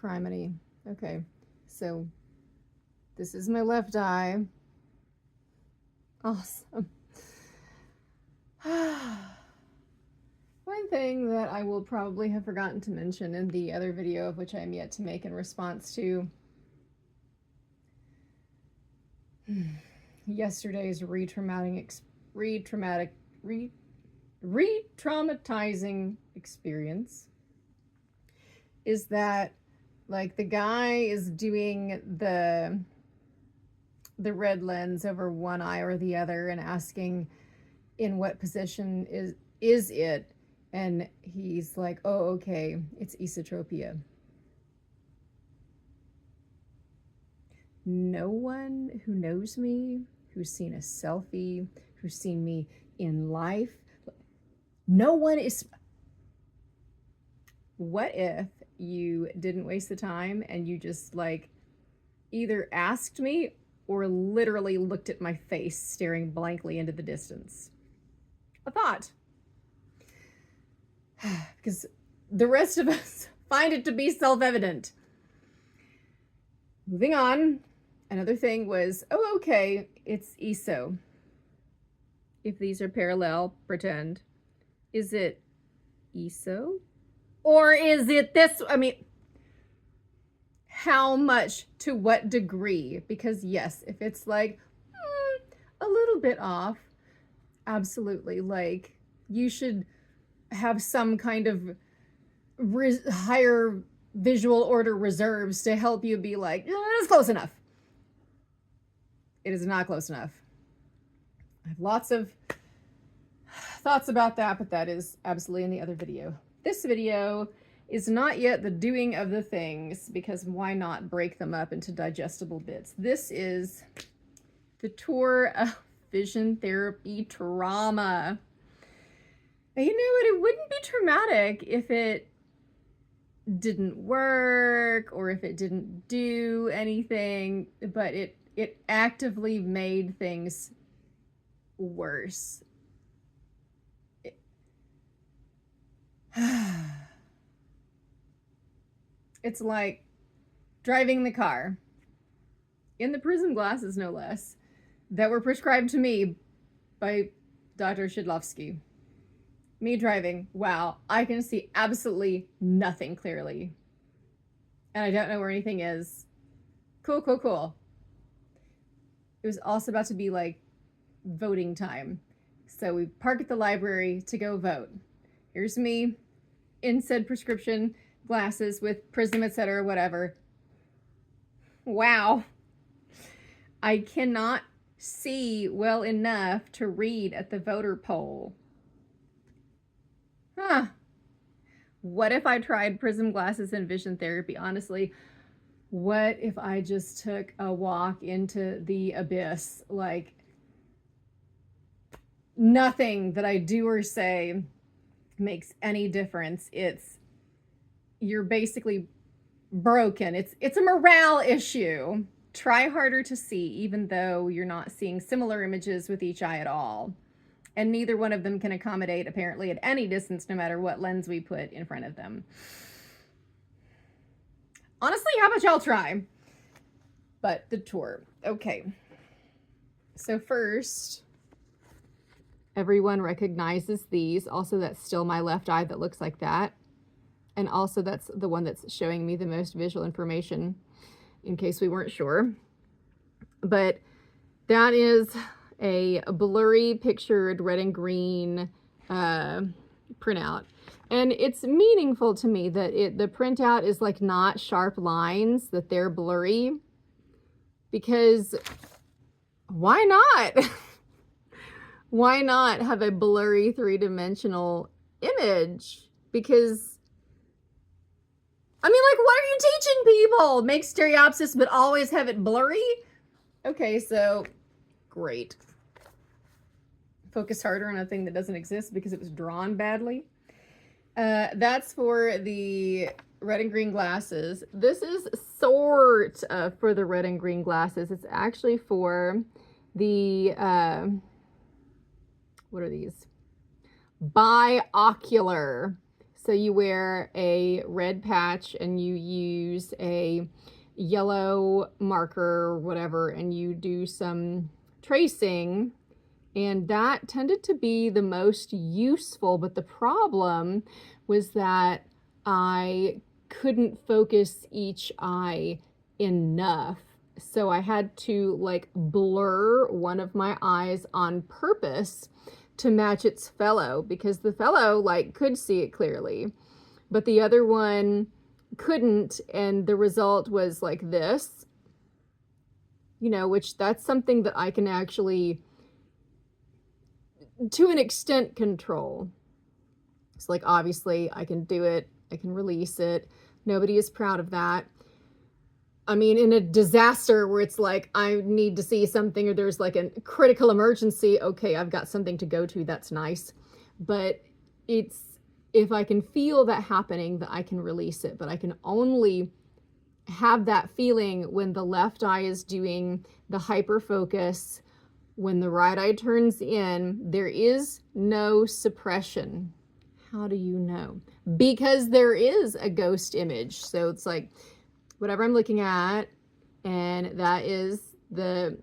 criminy. Okay, so this is my left eye. Awesome. One thing that I will probably have forgotten to mention in the other video, of which I am yet to make in response to yesterday's re-traumatizing experience, is that, like, the guy is doing the red lens over one eye or the other and asking in what position is it, and he's like, oh, okay, it's esotropia. No one who knows me, who's seen a selfie, who's seen me in life, no one is. What if you didn't waste the time and you just, like, either asked me or literally looked at my face staring blankly into the distance? A thought. Because the rest of us find it to be self-evident. Moving on. Another thing was, oh, okay, it's ESO. If these are parallel, pretend. Is it ESO? Or is it this? I mean, how much, to what degree? Because yes, if it's like a little bit off, absolutely, like, you should have some kind of higher visual order reserves to help you be like, it's close enough. It is not close enough. I have lots of thoughts about that, but that is absolutely in the other video. This video is not yet the doing of the things, because why not break them up into digestible bits? This is the tour of vision therapy trauma. And you know what? It wouldn't be traumatic if it didn't work or if it didn't do anything, but it actively made things worse. It's like driving the car in the prism glasses, no less, that were prescribed to me by Dr. Shidlovsky. Me driving, wow, I can see absolutely nothing clearly. And I don't know where anything is. Cool, cool, cool. It was also about to be like voting time. So we park at the library to go vote. Here's me in said prescription glasses with prism, etc., whatever. Wow. I cannot see well enough to read at the voter poll. Huh. What if I tried prism glasses and vision therapy? Honestly, what if I just took a walk into the abyss? Like, nothing that I do or say makes any difference. You're basically broken. It's a morale issue. Try harder to see, even though you're not seeing similar images with each eye at all. And neither one of them can accommodate, apparently, at any distance, no matter what lens we put in front of them. Honestly, how about y'all try? But the tour. Okay. So first, everyone recognizes these. Also, that's still my left eye that looks like that. And also, that's the one that's showing me the most visual information, in case we weren't sure. But that is a blurry pictured red and green printout. And it's meaningful to me that the printout is like not sharp lines, that they're blurry, because why not? Why not have a blurry three-dimensional image? Because, I mean, like, what are you teaching people? Make stereopsis, but always have it blurry? Okay, so great. Focus harder on a thing that doesn't exist because it was drawn badly. That's for the red and green glasses. This is sort of for the red and green glasses. It's actually for the, what are these? Biocular. So you wear a red patch and you use a yellow marker or whatever, and you do some tracing, and that tended to be the most useful. But the problem was that I couldn't focus each eye enough. So I had to like blur one of my eyes on purpose to match its fellow, because the fellow like could see it clearly, but the other one couldn't. And the result was like this, you know, which that's something that I can actually, to an extent, control. It's like, obviously I can do it. I can release it. Nobody is proud of that. I mean, in a disaster where it's like, I need to see something, or there's like a critical emergency, okay, I've got something to go to, that's nice. But it's, if I can feel that happening, that I can release it. But I can only have that feeling when the left eye is doing the hyper focus. When the right eye turns in, there is no suppression. How do you know? Because there is a ghost image. So it's like, whatever I'm looking at, and that is the,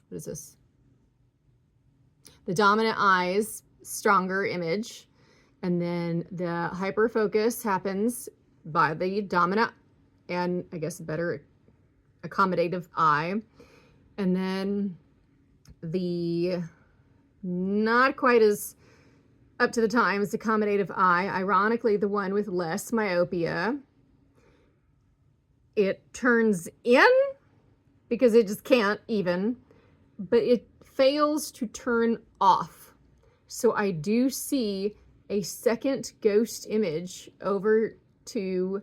what is this? The dominant eye's stronger image, and then the hyper focus happens by the dominant and I guess better accommodative eye, and then the not quite as up to the times accommodative eye, ironically the one with less myopia, it turns in because it just can't even, but it fails to turn off. So I do see a second ghost image over to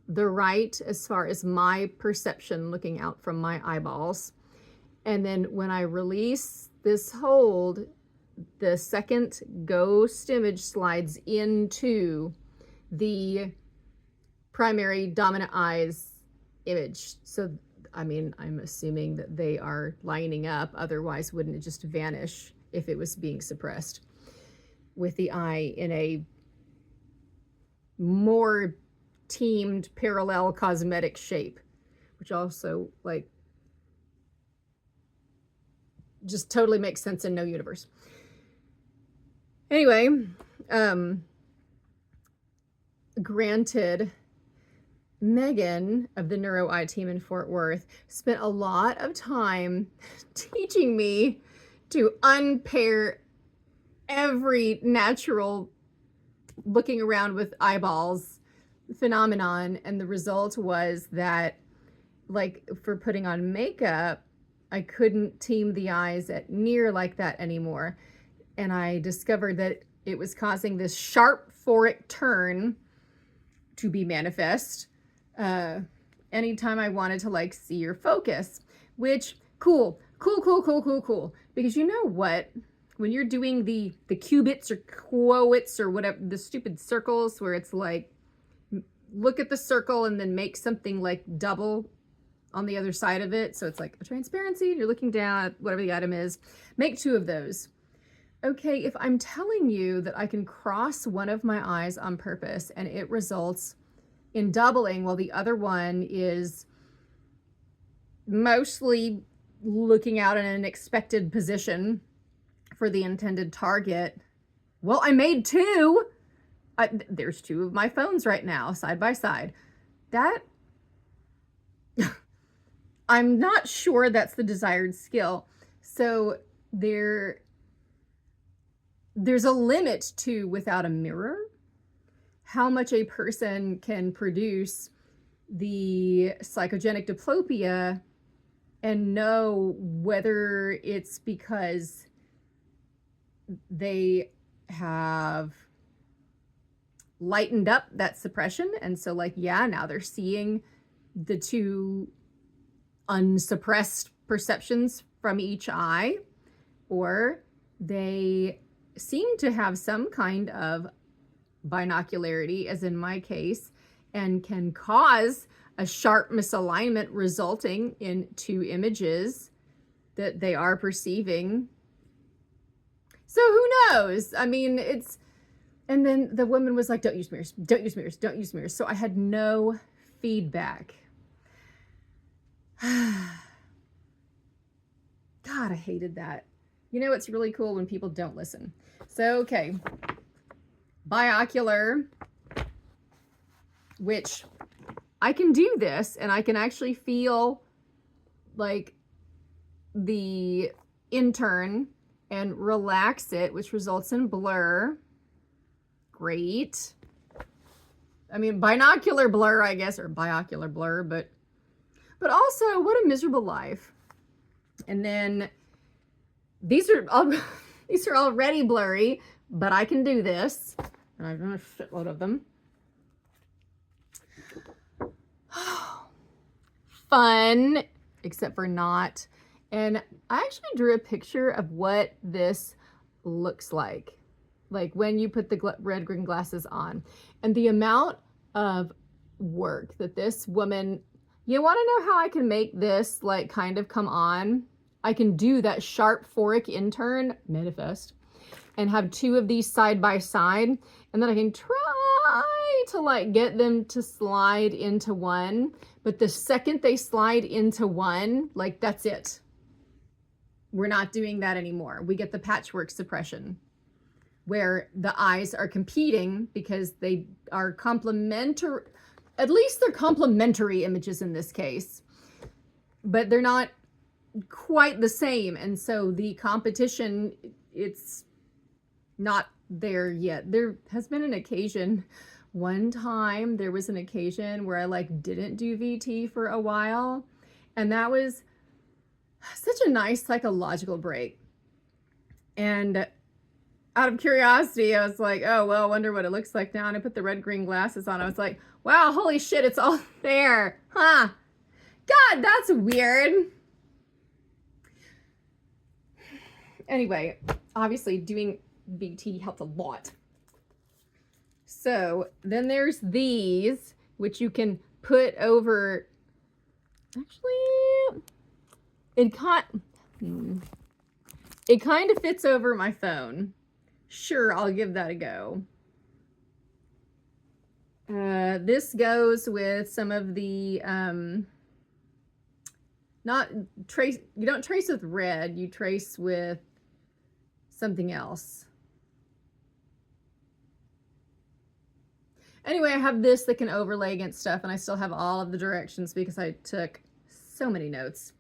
the right as far as my perception looking out from my eyeballs. And then when I release this hold, the second ghost image slides into the primary dominant eye's image. So, I mean, I'm assuming that they are lining up. Otherwise, wouldn't it just vanish if it was being suppressed? With the eye in a more teamed parallel cosmetic shape, which also like just totally makes sense in no universe. Anyway, granted, Megan of the Neuro Eye team in Fort Worth spent a lot of time teaching me to unpair every natural looking around with eyeballs phenomenon. And the result was that, like, for putting on makeup, I couldn't team the eyes at near like that anymore. And I discovered that it was causing this sharp phoric turn to be manifest anytime I wanted to like see your focus, which cool. Because you know what? When you're doing the qubits or quowits or whatever, the stupid circles where it's like, look at the circle and then make something like double on the other side of it. So it's like a transparency, you're looking down at whatever the item is, make two of those. Okay, if I'm telling you that I can cross one of my eyes on purpose and it results in doubling while the other one is mostly looking out in an expected position for the intended target, well, I made two. There's two of my phones right now, side by side. That, I'm not sure that's the desired skill. So there's a limit to, without a mirror, how much a person can produce the psychogenic diplopia and know whether it's because they have lightened up that suppression. And so like, yeah, now they're seeing the two unsuppressed perceptions from each eye, or they seem to have some kind of binocularity, as in my case, and can cause a sharp misalignment resulting in two images that they are perceiving. So who knows? I mean, And then the woman was like, don't use mirrors, don't use mirrors, don't use mirrors. So I had no feedback. God, I hated that. You know, it's really cool when people don't listen. So, okay. Biocular, which I can do this and I can actually feel like the intern and relax it, which results in blur. Great. I mean, binocular blur, I guess, or biocular blur, but also what a miserable life. And then these are already blurry, but I can do this. And I've done a shitload of them. Fun, except for not. And I actually drew a picture of what this looks like when you put the red green glasses on. And the amount of work that this woman, you want to know how I can make this like kind of come on? I can do that Sharp Phoric Intern Manifest and have two of these side by side, and then I can try to like get them to slide into one, but the second they slide into one, like that's it. We're not doing that anymore. We get the patchwork suppression where the eyes are competing because they are complementary. At least they're complementary images in this case, but they're not quite the same. And so the competition, it's not there yet. There has been an occasion, one time there was an occasion where I like didn't do VT for a while, and that was such a nice psychological break. And out of curiosity, I was like, oh, well, I wonder what it looks like now. And I put the red green glasses on. I was like, wow, holy shit, it's all there. Huh? God, that's weird. Anyway, obviously doing VT helped a lot. So then there's these, which you can put over, actually, it kind of fits over my phone. Sure, I'll give that a go. This goes with some of the, you don't trace with red, you trace with something else. Anyway, I have this that can overlay against stuff, and I still have all of the directions because I took so many notes.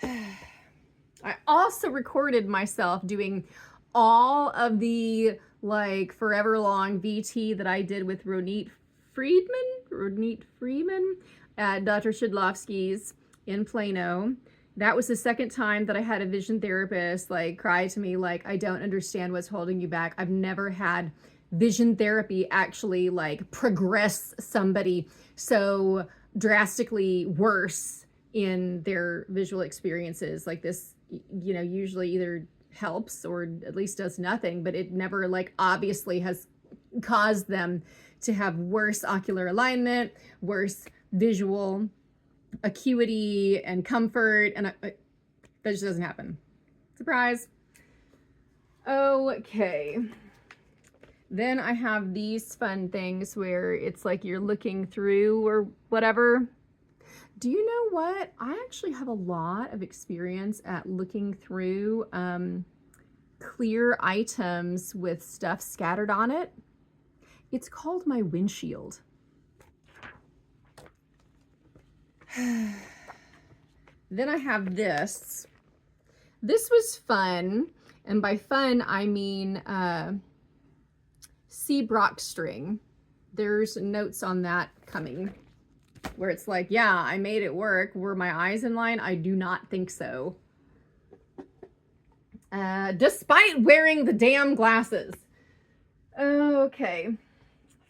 I also recorded myself doing all of the like forever long VT that I did with Ronit Freeman at Dr. Shidlovsky's in Plano. That was the second time that I had a vision therapist like cry to me like, I don't understand what's holding you back. I've never had vision therapy actually like progress somebody so drastically worse in their visual experiences. Like this, you know, usually either helps or at least does nothing, but it never like obviously has caused them to have worse ocular alignment, worse visual acuity and comfort, and that just doesn't happen. Surprise. Okay. Then I have these fun things where it's like you're looking through or whatever. Do you know what? I actually have a lot of experience at looking through clear items with stuff scattered on it. It's called my windshield. Then I have this. This was fun, and by fun I mean Seabrook string. There's notes on that coming where it's like, yeah, I made it work. Were my eyes in line? I do not think so. Despite wearing the damn glasses. Okay.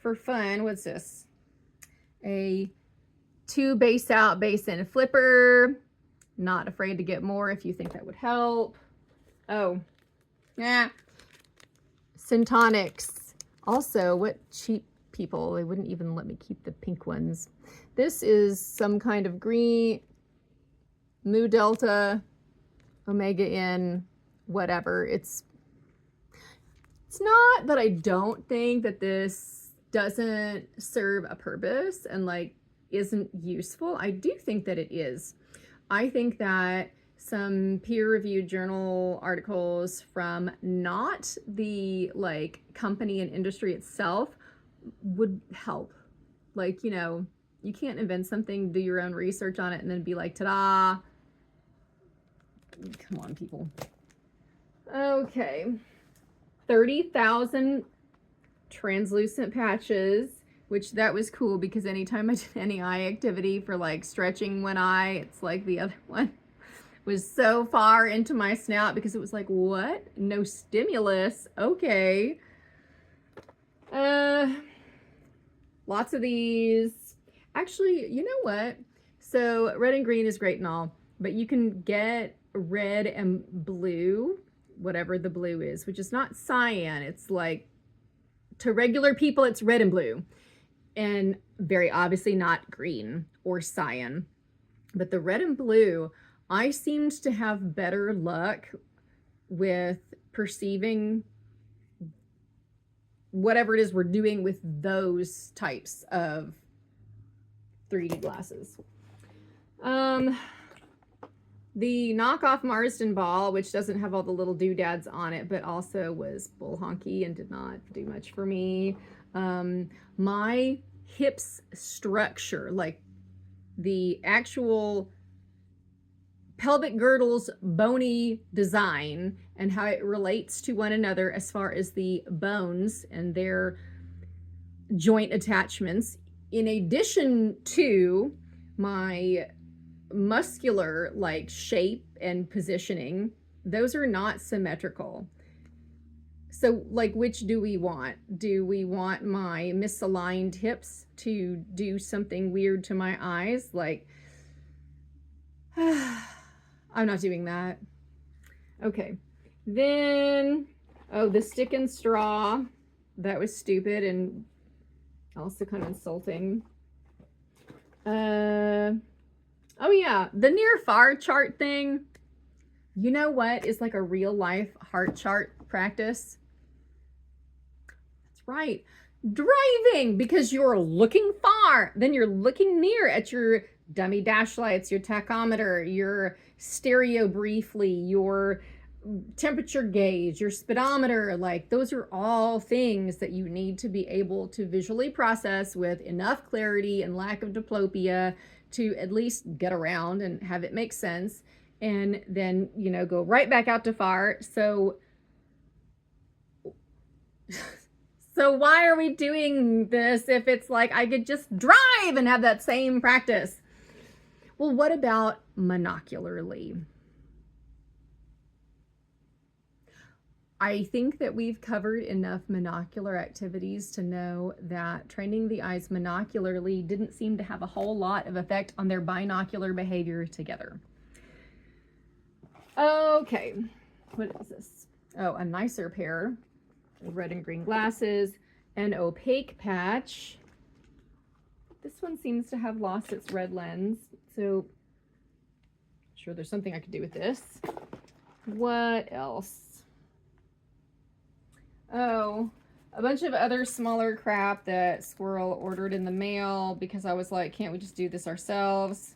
For fun, what's this? A 2 base out, base in flipper. Not afraid to get more if you think that would help. Oh, yeah. Syntonics. Also, what cheap people, they wouldn't even let me keep the pink ones. This is some kind of green, Mu Delta, Omega N, whatever. It's It's not that I don't think that this doesn't serve a purpose and like isn't useful. I do think that it is. I think that some peer-reviewed journal articles from not the like company and industry itself would help. Like, you know, you can't invent something, do your own research on it, and then be like, ta-da. Come on, people. Okay. 30,000 translucent patches, which that was cool because anytime I did any eye activity for like stretching one eye, it's like the other one was so far into my snout because it was like, what? No stimulus. Okay. Lots of these. Actually, you know what? So red and green is great and all, but you can get red and blue, whatever the blue is, which is not cyan. It's like, to regular people, it's red and blue. And very obviously not green or cyan. But the red and blue, I seemed to have better luck with perceiving whatever it is we're doing with those types of 3D glasses. The knockoff Marsden ball, which doesn't have all the little doodads on it, but also was bull honky and did not do much for me. My hips structure, like the actual pelvic girdle's bony design and how it relates to one another as far as the bones and their joint attachments, in addition to my muscular like shape and positioning, those are not symmetrical. So like, which do we want? Do we want my misaligned hips to do something weird to my eyes? Like, I'm not doing that. Okay. Then, oh, the stick and straw. That was stupid and also kind of insulting. Oh yeah, the near far chart thing. You know what is like a real life heart chart practice? That's right. Driving, because you're looking far, then you're looking near at your dummy dash lights, your tachometer, your stereo briefly, your temperature gauge, your speedometer. Like, those are all things that you need to be able to visually process with enough clarity and lack of diplopia to at least get around and have it make sense, and then, you know, go right back out to far. So why are we doing this if it's like I could just drive and have that same practice? Well, what about monocularly? I think that we've covered enough monocular activities to know that training the eyes monocularly didn't seem to have a whole lot of effect on their binocular behavior together. Okay, what is this? Oh, a nicer pair of red and green glasses, an opaque patch. This one seems to have lost its red lens, so I'm sure there's something I could do with this. What else? Oh, a bunch of other smaller crap that Squirrel ordered in the mail because I was like, can't we just do this ourselves?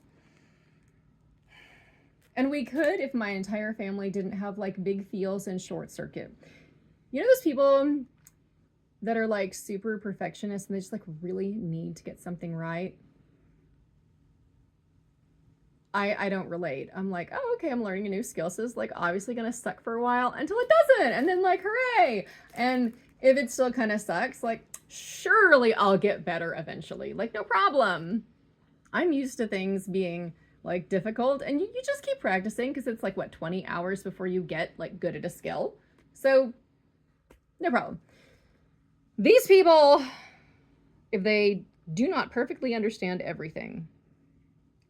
And we could if my entire family didn't have like big feels and short circuit. You know those people that are like super perfectionists and they just like really need to get something right? I don't relate. I'm like, oh, okay, I'm learning a new skill. So it's like obviously gonna suck for a while until it doesn't. And then like, hooray. And if it still kind of sucks, like, surely I'll get better eventually. Like, no problem. I'm used to things being like difficult, and you just keep practicing because it's like, what, 20 hours before you get like good at a skill. So no problem. These people, if they do not perfectly understand everything,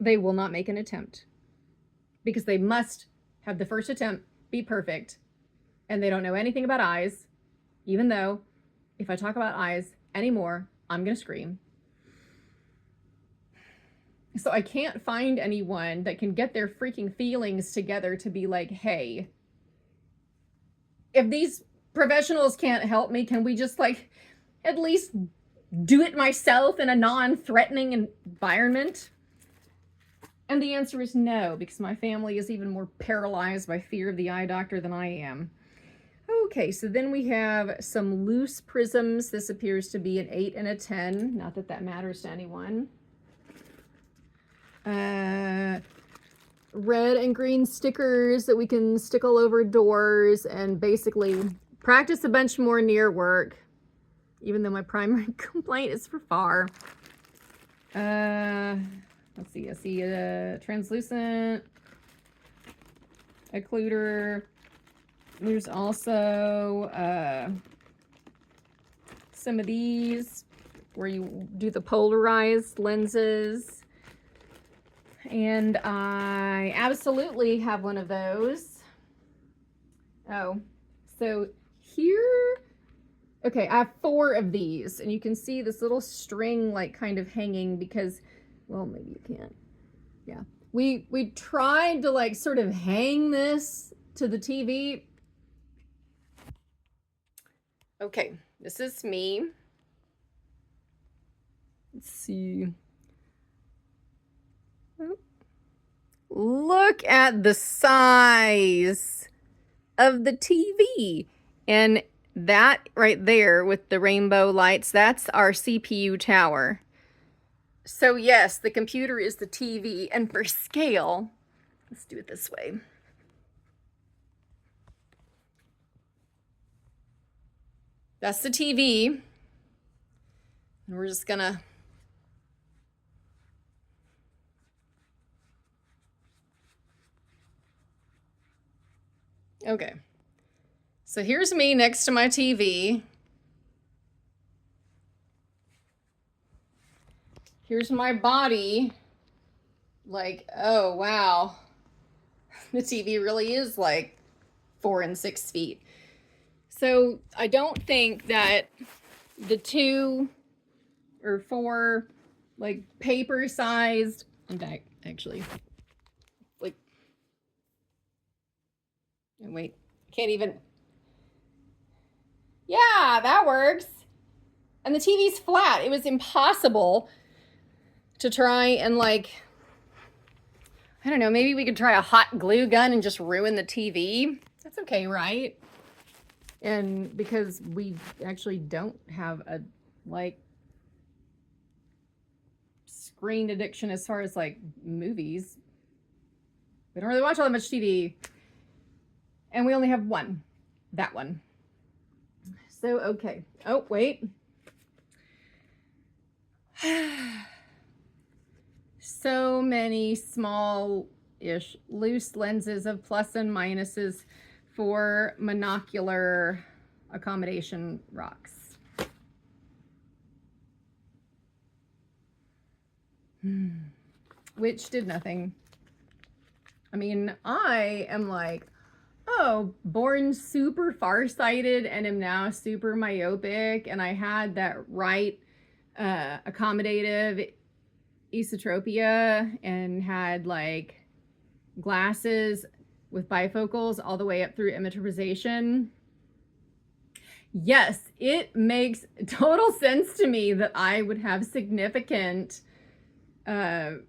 they will not make an attempt because they must have the first attempt be perfect, and they don't know anything about eyes, even though if I talk about eyes anymore, I'm gonna scream. So I can't find anyone that can get their freaking feelings together to be like, hey, if these professionals can't help me, can we just like at least do it myself in a non-threatening environment? And the answer is no, because my family is even more paralyzed by fear of the eye doctor than I am. Okay, so then we have some loose prisms. This appears to be an 8 and a 10. Not that that matters to anyone. Red and green stickers that we can stick all over doors and basically practice a bunch more near work, even though my primary complaint is for far. Let's see, I see a translucent occluder. There's also some of these where you do the polarized lenses. And I absolutely have one of those. Oh, so here, okay, I have 4 of these, and you can see this little string like kind of hanging because, well, maybe you can't. Yeah, we tried to like sort of hang this to the TV. Okay, this is me. Let's see. Look at the size of the TV. And that right there with the rainbow lights, that's our CPU tower. So yes, the computer is the TV, and for scale, let's do it this way. That's the TV. And we're just gonna okay. So here's me next to my TV. Here's my body. Like, oh wow. The TV really is like 4 and 6 feet. So I don't think that the 2 or 4 like paper sized, in fact, actually, like, wait, can't even, yeah, that works. And the TV's flat. It was impossible to try and like, I don't know, maybe we could try a hot glue gun and just ruin the TV. That's okay, right? And because we actually don't have a like screen addiction as far as like movies. We don't really watch all that much TV. And we only have one. That one. So, okay. Oh, wait. So many small-ish loose lenses of plus and minuses for monocular accommodation rocks. Which did nothing. I mean, I am like, oh, born super farsighted and am now super myopic, and I had that right accommodative esotropia and had like glasses with bifocals all the way up through immobilization. Yes, it makes total sense to me that I would have significant and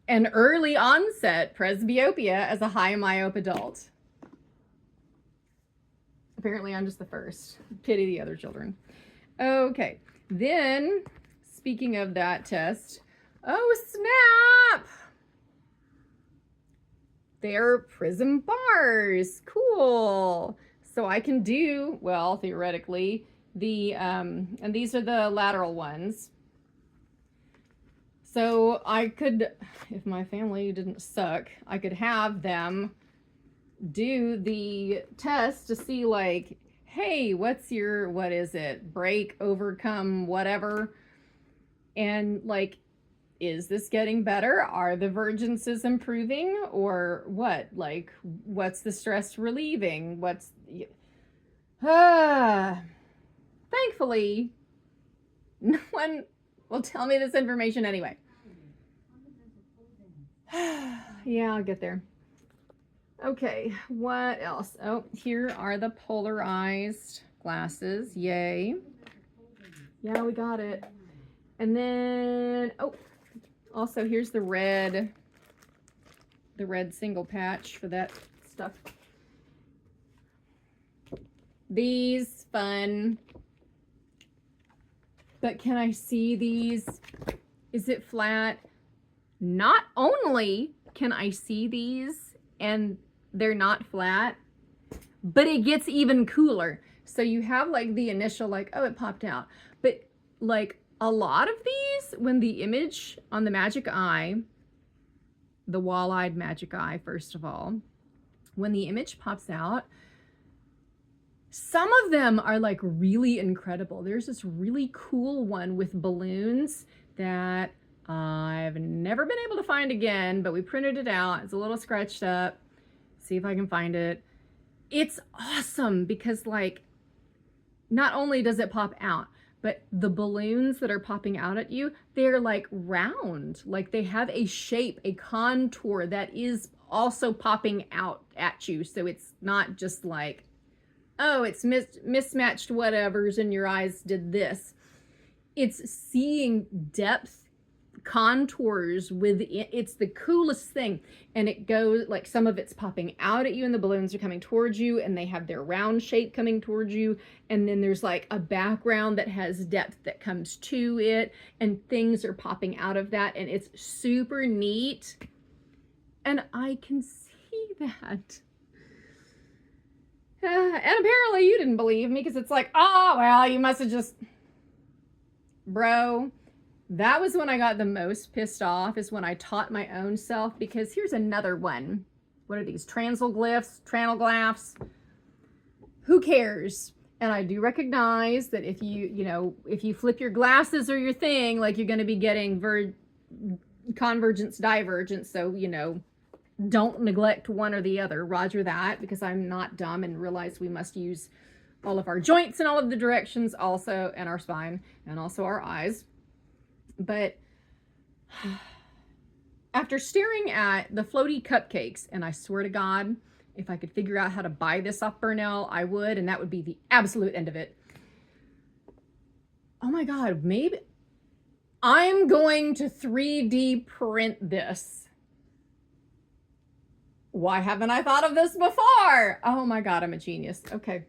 early onset presbyopia as a high myope adult. Apparently I'm just the first. Pity the other children. Okay, then speaking of that test, oh snap! They're prism bars. Cool. So I can do, well, theoretically, the, and these are the lateral ones. So I could, if my family didn't suck, I could have them do the test to see like, hey, what's your, what is it? Break, overcome, whatever. And like, is this getting better? Are the vergences improving or what? Like, what's the stress relieving? What's, thankfully, no one will tell me this information anyway. Yeah, I'll get there. Okay, what else? Oh, here are the polarized glasses. Yay. Yeah, we got it. And then, oh, also here's the red single patch for that stuff. These, fun. But can I see these? Is it flat? Not only can I see these and they're not flat, but it gets even cooler. So you have like the initial like, oh, it popped out. But like a lot of these, when the image on the Magic Eye, the wall-eyed Magic Eye, first of all, when the image pops out, some of them are like really incredible. There's this really cool one with balloons that I've never been able to find again, but we printed it out. It's a little scratched up. See if I can find it. It's awesome because like, not only does it pop out, but the balloons that are popping out at you, they're like round, like they have a shape, a contour that is also popping out at you. So it's not just like, oh, it's mismatched whatevers and your eyes did this. It's seeing depth, contours within. It's the coolest thing. And it goes like, some of it's popping out at you and the balloons are coming towards you and they have their round shape coming towards you. And then there's like a background that has depth that comes to it and things are popping out of that. And it's super neat. And I can see that. And apparently you didn't believe me because it's like, oh, well, you must have just, bro. That was when I got the most pissed off, is when I taught my own self, because here's another one. What are these? Tranoglyphs? Who cares? And I do recognize that if if you flip your glasses or your thing, like you're going to be getting convergence, divergence. So, don't neglect one or the other. Roger that, because I'm not dumb and realize we must use all of our joints in all of the directions also, and our spine, and also our eyes. But after staring at the floaty cupcakes, and I swear to God, if I could figure out how to buy this off Burnell, I would, and that would be the absolute end of it. Oh my God, maybe I'm going to 3D print this. Why haven't I thought of this before? Oh my God, I'm a genius. Okay.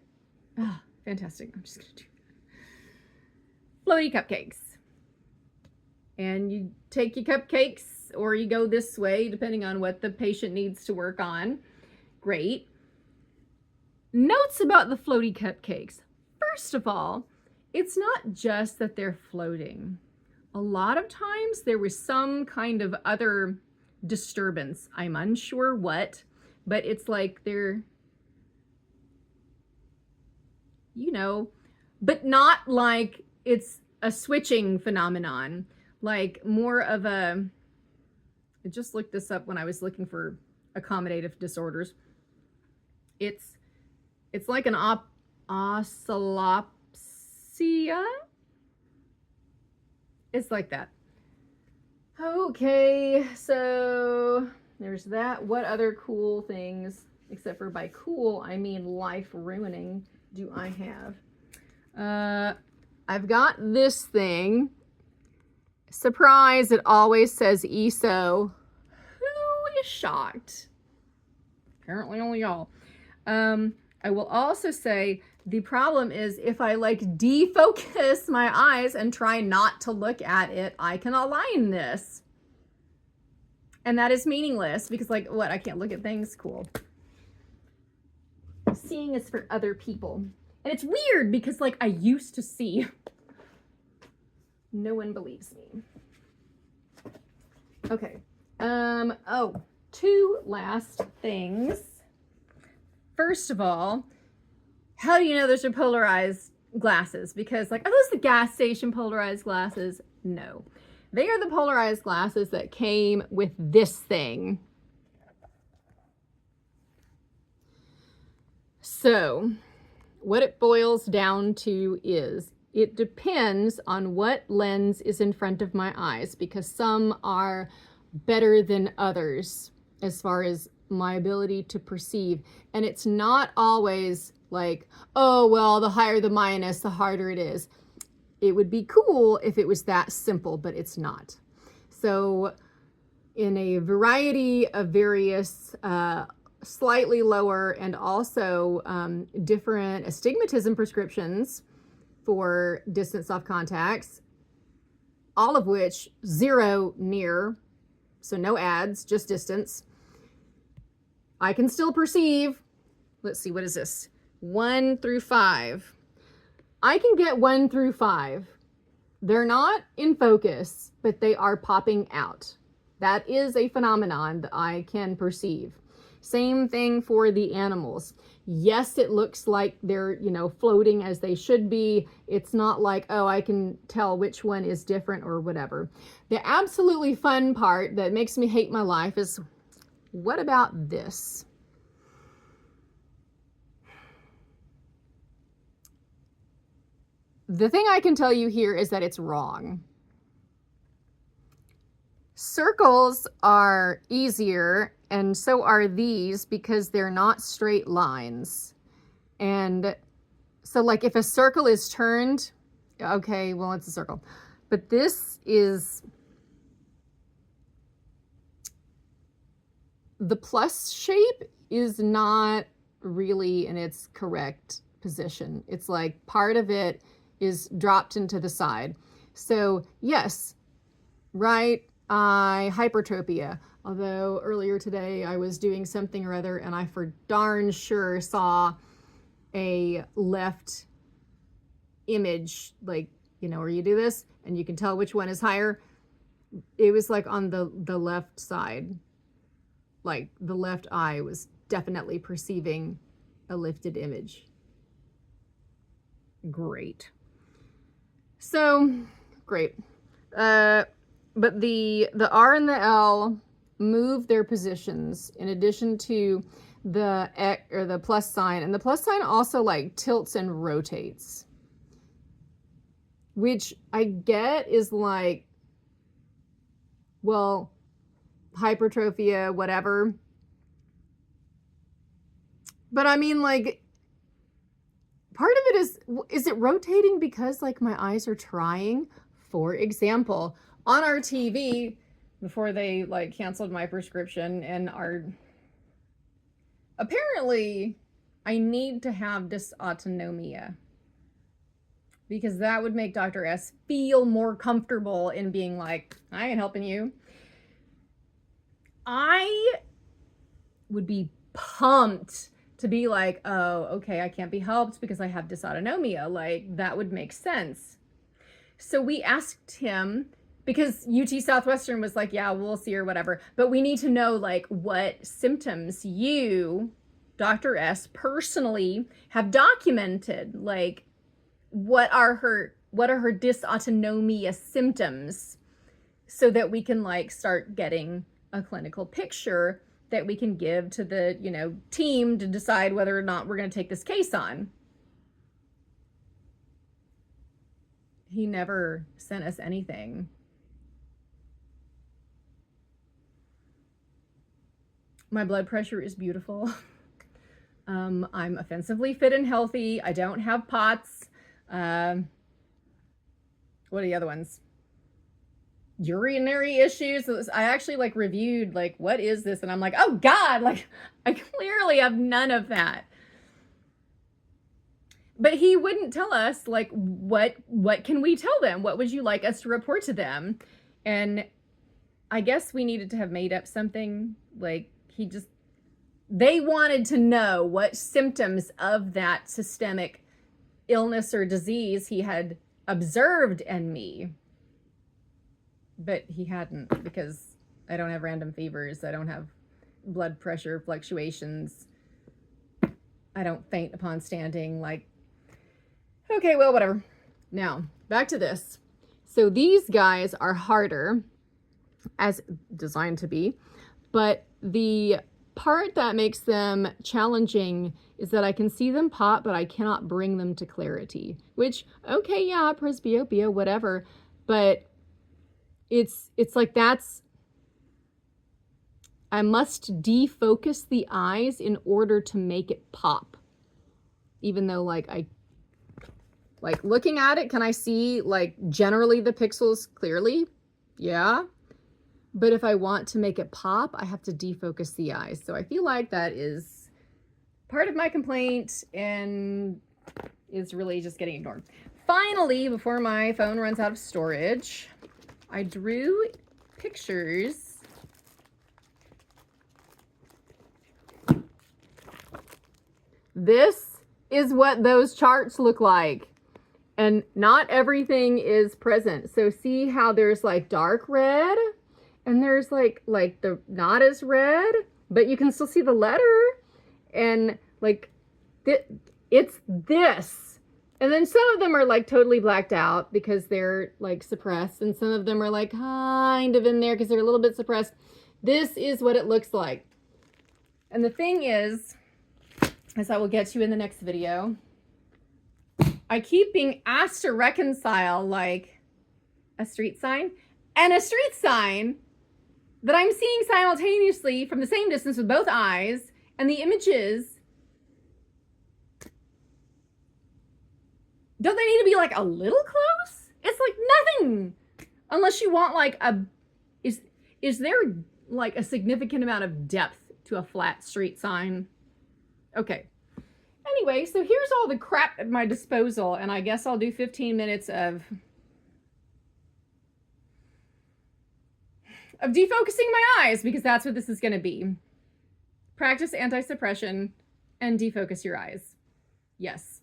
Oh, fantastic. I'm just going to do that. Floaty cupcakes. And you take your cupcakes, or you go this way, depending on what the patient needs to work on. Great. Notes about the floaty cupcakes. First of all, it's not just that they're floating. A lot of times there was some kind of other disturbance. I'm unsure what, but it's like they're, but not like it's a switching phenomenon. Like more of a, I just looked this up when I was looking for accommodative disorders. It's like an oscillopsia. It's like that. Okay, so there's that. What other cool things, except for by cool, I mean life ruining, do I have? I've got this thing. Surprise, it always says ESO. Who is shocked? Apparently only y'all. I will also say the problem is if I like defocus my eyes and try not to look at it, I can align this. And that is meaningless because like, what? I can't look at things? Cool. Seeing is for other people. And it's weird because like I used to see. No one believes me. Okay. Oh, two last things. First of all, how do you know those are polarized glasses? Because like, are those the gas station polarized glasses? No. They are the polarized glasses that came with this thing. So what it boils down to is it depends on what lens is in front of my eyes, because some are better than others as far as my ability to perceive. And it's not always like, oh, well, the higher the minus, the harder it is. It would be cool if it was that simple, but it's not. So in a variety of various slightly lower and also different astigmatism prescriptions for distant soft contacts, all of which 0 near, so no ads, just distance, I can still perceive. Let's see, what is this? 1 through 5. I can get 1 through 5. They're not in focus, but they are popping out. That is a phenomenon that I can perceive. Same thing for the animals. Yes, it looks like they're, floating as they should be. It's not like, oh, I can tell which one is different or whatever. The absolutely fun part that makes me hate my life is, what about this? The thing I can tell you here is that it's wrong. Circles are easier, and so are these, because they're not straight lines. And so like if a circle is turned, okay, well, it's a circle. But this is the plus shape is not really in its correct position. It's like part of it is dropped into the side. So yes, right eye hypertropia. Although earlier today I was doing something or other and I for darn sure saw a left image, like, where you do this and you can tell which one is higher. It was like on the left side, like the left eye was definitely perceiving a lifted image. Great. So great. But the R and the L move their positions in addition to the X or the plus sign, and the plus sign also like tilts and rotates, which I get is like, well, hypertrophia, whatever. But I mean, like, part of it is it rotating because like my eyes are trying? For example, on our TV, before they like canceled my prescription and apparently I need to have dysautonomia, because that would make Dr. S feel more comfortable in being like, I ain't helping you. I would be pumped to be like, oh, okay, I can't be helped because I have dysautonomia. Like, that would make sense. So we asked him, because UT Southwestern was like, yeah, we'll see or whatever, but we need to know like what symptoms you, Dr. S, personally have documented. Like, what are her dysautonomia symptoms, so that we can like start getting a clinical picture that we can give to the, team to decide whether or not we're going to take this case on. He never sent us anything. My blood pressure is beautiful. I'm offensively fit and healthy. I don't have POTS. What are the other ones? Urinary issues. I actually like reviewed like, what is this? And I'm like, oh God, like I clearly have none of that. But he wouldn't tell us like, what can we tell them? What would you like us to report to them? And I guess we needed to have made up something. Like they wanted to know what symptoms of that systemic illness or disease he had observed in me. But he hadn't, because I don't have random fevers. I don't have blood pressure fluctuations. I don't faint upon standing. Like, okay, well, whatever. Now, back to this. So these guys are harder, as designed to be, but the part that makes them challenging is that I can see them pop, but I cannot bring them to clarity. Which, okay, yeah, presbyopia, whatever, but it's like I must defocus the eyes in order to make it pop. Even though like looking at it, can I see like generally the pixels clearly? Yeah. But if I want to make it pop, I have to defocus the eyes. So I feel like that is part of my complaint and is really just getting ignored. Finally, before my phone runs out of storage, I drew pictures This is what those charts look like. And not everything is present. So see how there's like dark red and there's like the not as red, but you can still see the letter. And like it's this. And then some of them are like totally blacked out because they're like suppressed. And some of them are like kind of in there because they're a little bit suppressed. This is what it looks like. And the thing is, as I will get to in the next video, I keep being asked to reconcile like a street sign and a street sign that I'm seeing simultaneously from the same distance with both eyes, and the images, don't they need to be like a little close? It's like nothing. Unless you want like a, is there like a significant amount of depth to a flat street sign? Okay. Anyway, so here's all the crap at my disposal, and I guess I'll do 15 minutes of defocusing my eyes, because that's what this is going to be. Practice anti-suppression and defocus your eyes. Yes.